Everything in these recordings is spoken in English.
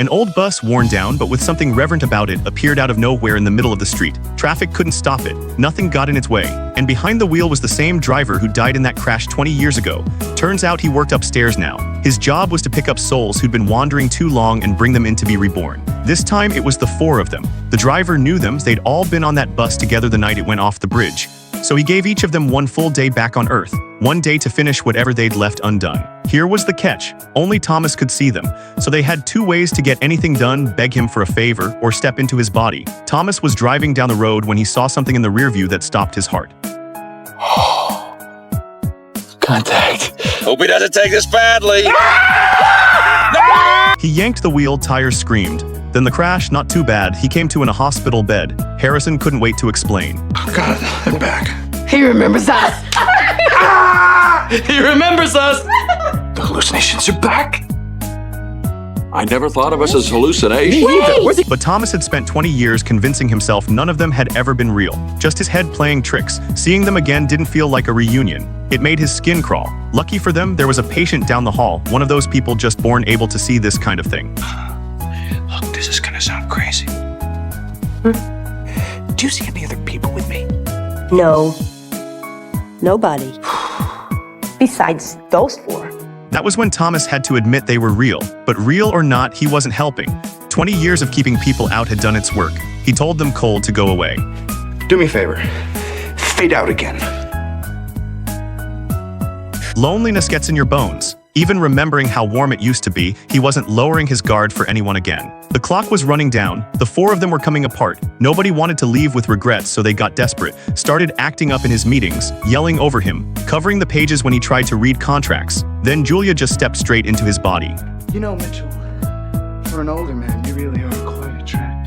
An old bus, worn down but with something reverent about it, appeared out of nowhere in the middle of the street. Traffic couldn't stop it. Nothing got in its way. And behind the wheel was the same driver who died in that crash 20 years ago. Turns out he worked upstairs now. His job was to pick up souls who'd been wandering too long and bring them in to be reborn. This time it was the four of them. The driver knew them. They'd all been on that bus together the night it went off the bridge. So he gave each of them one full day back on Earth, one day to finish whatever they'd left undone. Here was the catch. Only Thomas could see them, so they had two ways to get anything done: beg him for a favor or step into his body. Thomas was driving down the road when he saw something in the rearview that stopped his heart. Contact. Hope he doesn't take this badly. He yanked the wheel, tires screamed. Then the crash, not too bad, he came to in a hospital bed. Harrison couldn't wait to explain. Oh God, I'm back. He remembers us. He remembers us. The hallucinations are back. I never thought of us as hallucinations. But Thomas had spent 20 years convincing himself none of them had ever been real. Just his head playing tricks. Seeing them again didn't feel like a reunion. It made his skin crawl. Lucky for them, there was a patient down the hall, one of those people just born able to see this kind of thing. Look, this is gonna sound crazy. Do you see any other people with me? No. Nobody. Besides those four. That was when Thomas had to admit they were real. But real or not, he wasn't helping. 20 years of keeping people out had done its work. He told them cold to go away. Do me a favor. Fade out again. Loneliness gets in your bones. Even remembering how warm it used to be, he wasn't lowering his guard for anyone again. The clock was running down. The four of them were coming apart. Nobody wanted to leave with regrets, so they got desperate, started acting up in his meetings, yelling over him, covering the pages when he tried to read contracts. Then Julia just stepped straight into his body. You know, Mitchell, for an older man, you really are quite attractive.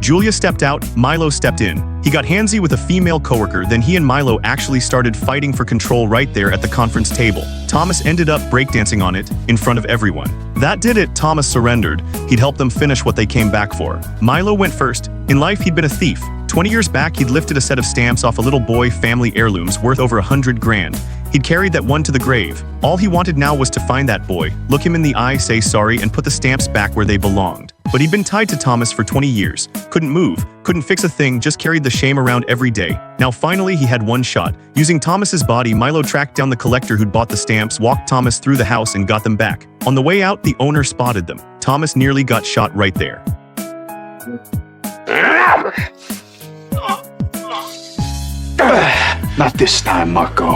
Julia stepped out, Milo stepped in. He got handsy with a female coworker, then he and Milo actually started fighting for control right there at the conference table. Thomas ended up breakdancing on it, in front of everyone. That did it. Thomas surrendered. He'd help them finish what they came back for. Milo went first. In life, he'd been a thief. 20 years back, he'd lifted a set of stamps off a little boy family heirlooms worth over 100 grand. He'd carried that one to the grave. All he wanted now was to find that boy, look him in the eye, say sorry, and put the stamps back where they belonged. But he'd been tied to Thomas for 20 years. Couldn't move, couldn't fix a thing, just carried the shame around every day. Now finally he had one shot. Using Thomas's body, Milo tracked down the collector who'd bought the stamps, walked Thomas through the house and got them back. On the way out, the owner spotted them. Thomas nearly got shot right there. Not this time, Marco.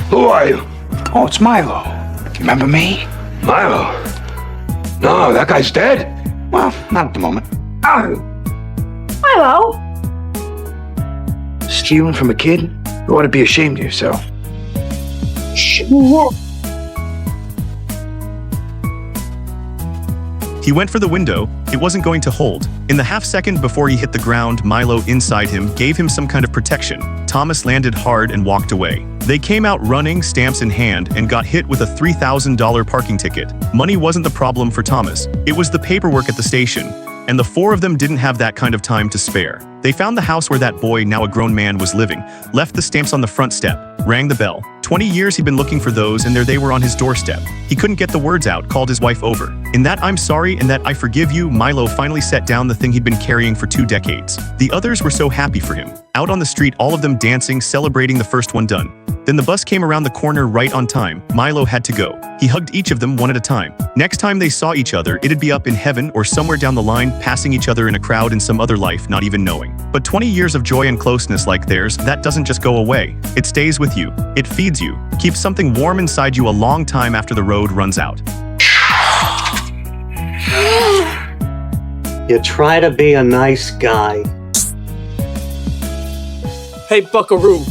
Who are you? Oh, it's Milo. Remember me? Milo? No, that guy's dead. Well, not at the moment. Milo. Stealing from a kid? You ought to be ashamed of yourself. He went for the window. It wasn't going to hold. In the half-second before he hit the ground, Milo inside him gave him some kind of protection. Thomas landed hard and walked away. They came out running, stamps in hand, and got hit with a $3,000 parking ticket. Money wasn't the problem for Thomas. It was the paperwork at the station. And the four of them didn't have that kind of time to spare. They found the house where that boy, now a grown man, was living, left the stamps on the front step, rang the bell. 20 years he'd been looking for those, and there they were on his doorstep. He couldn't get the words out, called his wife over. In that "I'm sorry" and that "I forgive you," Milo finally set down the thing he'd been carrying for 2 decades. The others were so happy for him. Out on the street, all of them dancing, celebrating the first one done. Then the bus came around the corner right on time. Milo had to go. He hugged each of them one at a time. Next time they saw each other, it'd be up in heaven or somewhere down the line, passing each other in a crowd in some other life, not even knowing. But 20 years of joy and closeness like theirs, that doesn't just go away. It stays with you. It feeds you. Keeps something warm inside you a long time after the road runs out. You try to be a nice guy. Hey, Buckaroo.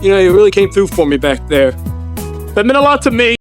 You know, you really came through for me back there. That meant a lot to me.